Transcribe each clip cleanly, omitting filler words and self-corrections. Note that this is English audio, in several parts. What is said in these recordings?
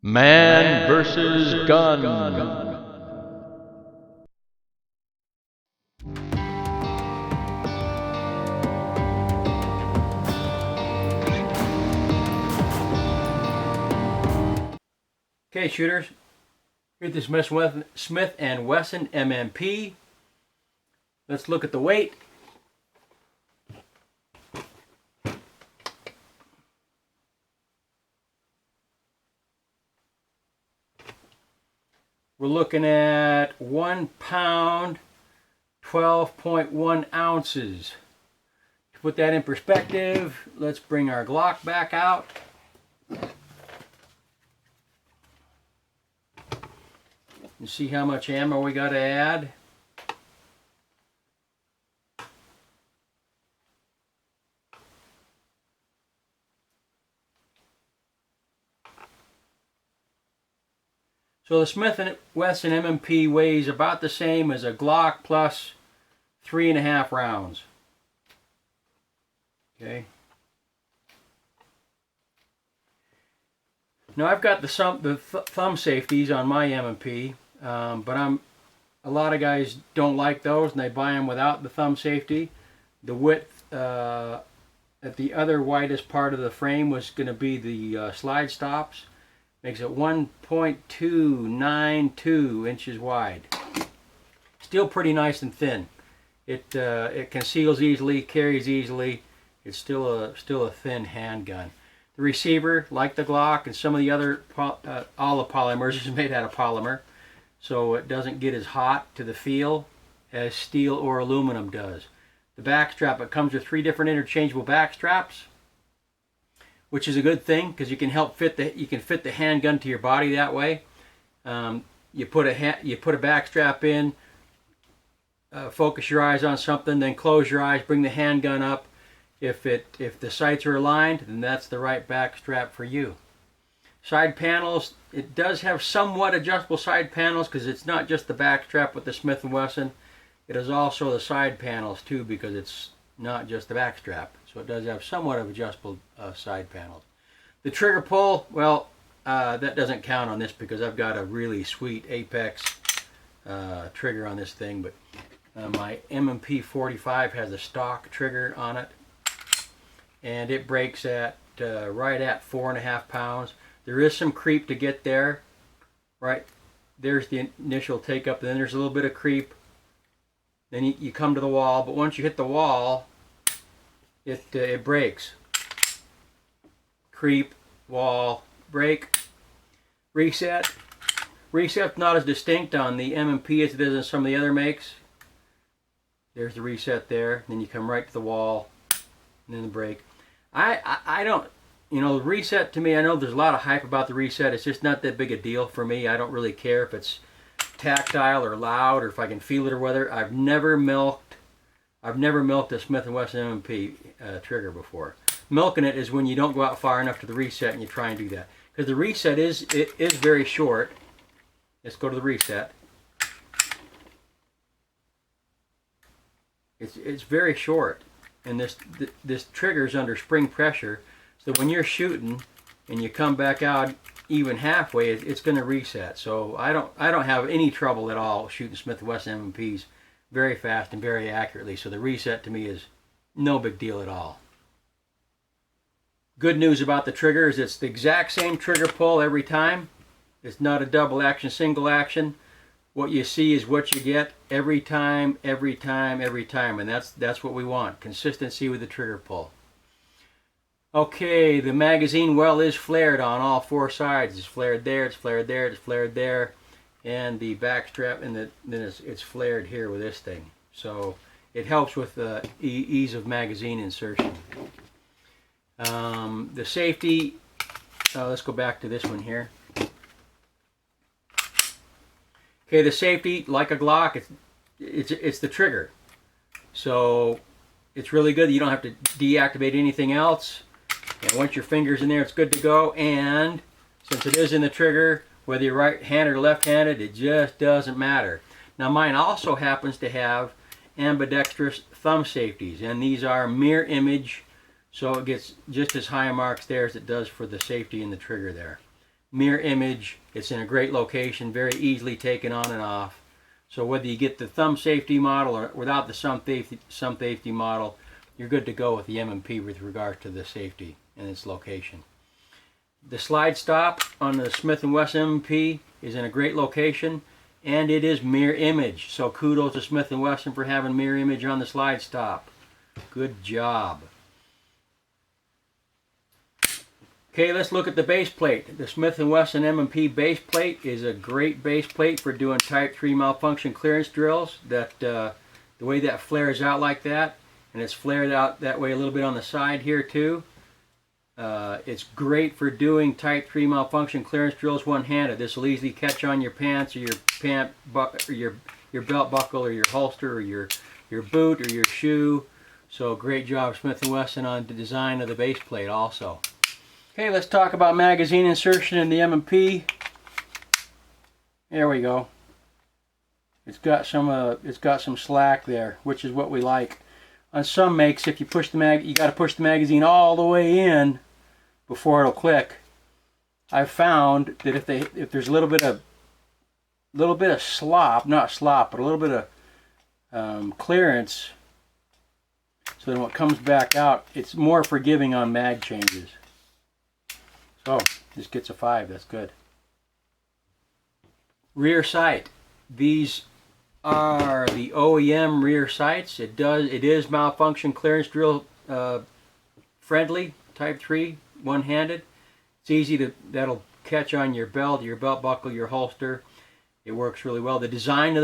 Man versus gun. Okay, shooters, here's this Smith and Wesson M&P. Let's look at the weight. We're looking at 1 pound, 12.1 ounces. To put that in perspective, let's bring our Glock back out. And see how much ammo we got to add. So the Smith & Wesson M&P weighs about the same as a Glock plus 3.5 rounds. Okay. Now I've got the thumb safeties on my M&P, but a lot of guys don't like those and they buy them without the thumb safety. The width at the other widest part of the frame was going to be the slide stops. Makes it 1.292 inches wide. Still pretty nice and thin. It conceals easily, carries easily. It's still a thin handgun. The receiver, like the Glock and some of the other, all the polymers is made out of polymer, so it doesn't get as hot to the feel as steel or aluminum does. The back strap, it comes with 3 different interchangeable back straps, which is a good thing because you can fit the handgun to your body that way. You put a back strap in, focus your eyes on something, then close your eyes, bring the handgun up. If the sights are aligned, then that's the right back strap for you. Side panels, it does have somewhat adjustable side panels because it's not just the back strap with the Smith & Wesson. It is also the side panels too, because it's not just the back strap. So it does have somewhat of adjustable side panels. The trigger pull, well, that doesn't count on this because I've got a really sweet Apex trigger on this thing, but my M&P 45 has a stock trigger on it, and it breaks at right at 4.5 pounds. There is some creep to get there. Right there's the initial take up, and then there's a little bit of creep. Then you come to the wall, but once you hit the wall, it breaks. Creep, wall, break, reset. Reset's not as distinct on the M&P as it is in some of the other makes. There's the reset there. Then you come right to the wall, and then the break. I don't, the reset to me, I know there's a lot of hype about the reset. It's just not that big a deal for me. I don't really care if it's tactile or loud or if I can feel it or whether. I've never milked a Smith & Wesson M&P trigger before. Milking it is when you don't go out far enough to the reset and you try and do that. Because the reset is very short. Let's go to the reset. It's very short, and this trigger's under spring pressure. So when you're shooting and you come back out even halfway, it's going to reset. So I don't have any trouble at all shooting Smith & Wesson M&Ps very fast and very accurately. So the reset to me is no big deal at all. Good news about the trigger is it's the exact same trigger pull every time. It's not a double action, single action. What you see is what you get every time, every time, every time, and that's what we want. Consistency with the trigger pull. Okay, the magazine well is flared on all 4 sides. It's flared there, it's flared there, it's flared there, and the back strap, and then it's flared here with this thing. So it helps with the ease of magazine insertion. The safety, let's go back to this one here. Okay, the safety, like a Glock, it's the trigger. So it's really good. You don't have to deactivate anything else. And once your finger's in there, it's good to go. And since it is in the trigger, whether you're right-handed or left-handed, it just doesn't matter. Now mine also happens to have ambidextrous thumb safeties, and these are mirror image, so it gets just as high marks there as it does for the safety in the trigger there. mirror image. It's in a great location, very easily taken on and off. So whether you get the thumb safety model or without the thumb safety model, you're good to go with the M&P with regard to the safety and its location. The slide stop on the Smith & Wesson M&P is in a great location, and it is mirror image. So kudos to Smith & Wesson for having mirror image on the slide stop. Good job. Okay, let's look at the base plate. The Smith & Wesson M&P base plate is a great base plate for doing Type 3 malfunction clearance drills. The way that flares out like that, and it's flared out that way a little bit on the side here too. It's great for doing Type 3 malfunction clearance drills one-handed. This will easily catch on your pants or your belt buckle or your holster or your boot or your shoe. So great job Smith & Wesson on the design of the base plate also. Okay, let's talk about magazine insertion in the M&P. There we go. It's got some slack there, which is what we like. On some makes, if you push the you got to push the magazine all the way in before it'll click. I've found that if there's a little bit of slop, not slop, but a little bit of clearance, so then when it comes back out, it's more forgiving on mag changes. So this gets a 5. That's good. Rear sight. These are the OEM rear sights. It is malfunction clearance drill friendly, Type 3, one-handed. It's easy that'll catch on your belt buckle, your holster. It works really well. The design of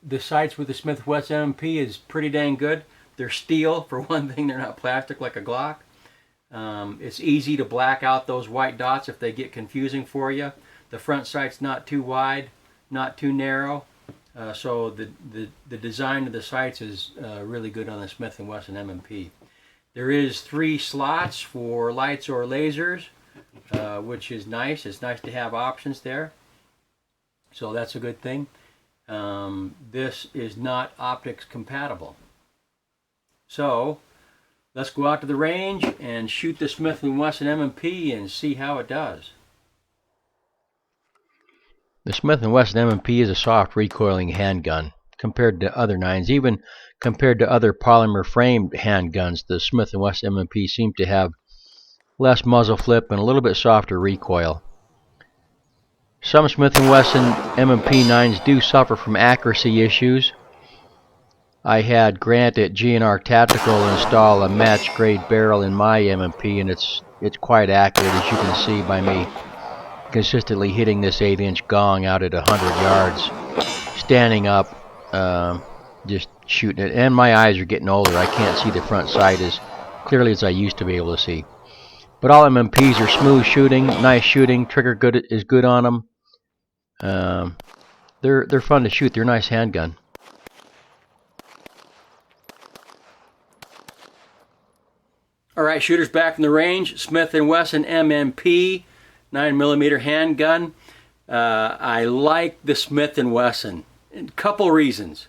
the sights with the Smith & Wesson M&P is pretty dang good. They're steel for one thing. They're not plastic like a Glock. It's easy to black out those white dots if they get confusing for you. The front sight's not too wide, not too narrow. So the design of the sights is really good on the Smith & Wesson M&P. There is 3 slots for lights or lasers, which is nice. It's nice to have options there. So that's a good thing. This is not optics compatible. So let's go out to the range and shoot the Smith & Wesson M&P and see how it does. The Smith & Wesson M&P is a soft recoiling handgun compared to other 9s. Even compared to other polymer framed handguns, the Smith & Wesson M&P seem to have less muzzle flip and a little bit softer recoil. Some Smith & Wesson M&P 9s do suffer from accuracy issues. I had Grant at GNR Tactical install a match grade barrel in my M&P, and it's quite accurate, as you can see by me consistently hitting this 8-inch gong out at 100 yards, standing up, just shooting it. And my eyes are getting older. I can't see the front sight as clearly as I used to be able to see. But all M&Ps are smooth shooting, nice shooting. Trigger is good on them. They're fun to shoot. They're a nice handgun. All right, shooters back in the range. Smith & Wesson M&P 9mm handgun. I like the Smith & Wesson. A couple reasons.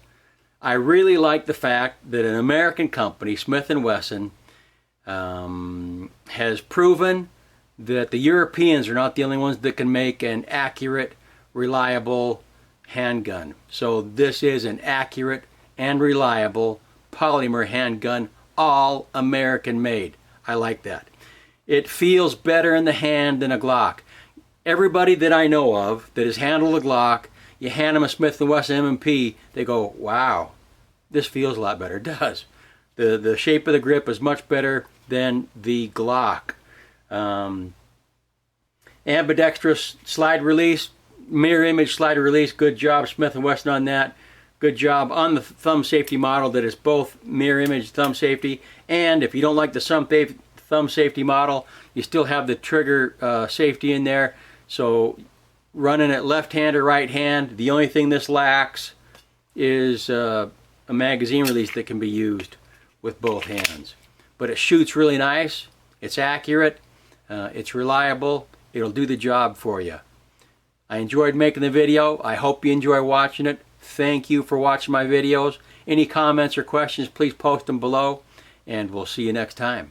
I really like the fact that an American company, Smith & Wesson, has proven that the Europeans are not the only ones that can make an accurate, reliable handgun. So this is an accurate and reliable polymer handgun, all American made. I like that. It feels better in the hand than a Glock. Everybody that I know of that has handled a Glock, you hand them a Smith & Wesson M&P, they go, wow, this feels a lot better. It does. The shape of the grip is much better than the Glock. Ambidextrous slide release, mirror image slide release, good job Smith & Wesson on that. Good job on the thumb safety model that is both mirror image thumb safety, and if you don't like the thumb safety model, you still have the trigger safety in there. So running it left hand or right hand, the only thing this lacks is a magazine release that can be used with both hands. But it shoots really nice, it's accurate, it's reliable, it'll do the job for you. I enjoyed making the video. I hope you enjoy watching it. Thank you for watching my videos. Any comments or questions, please post them below, and we'll see you next time.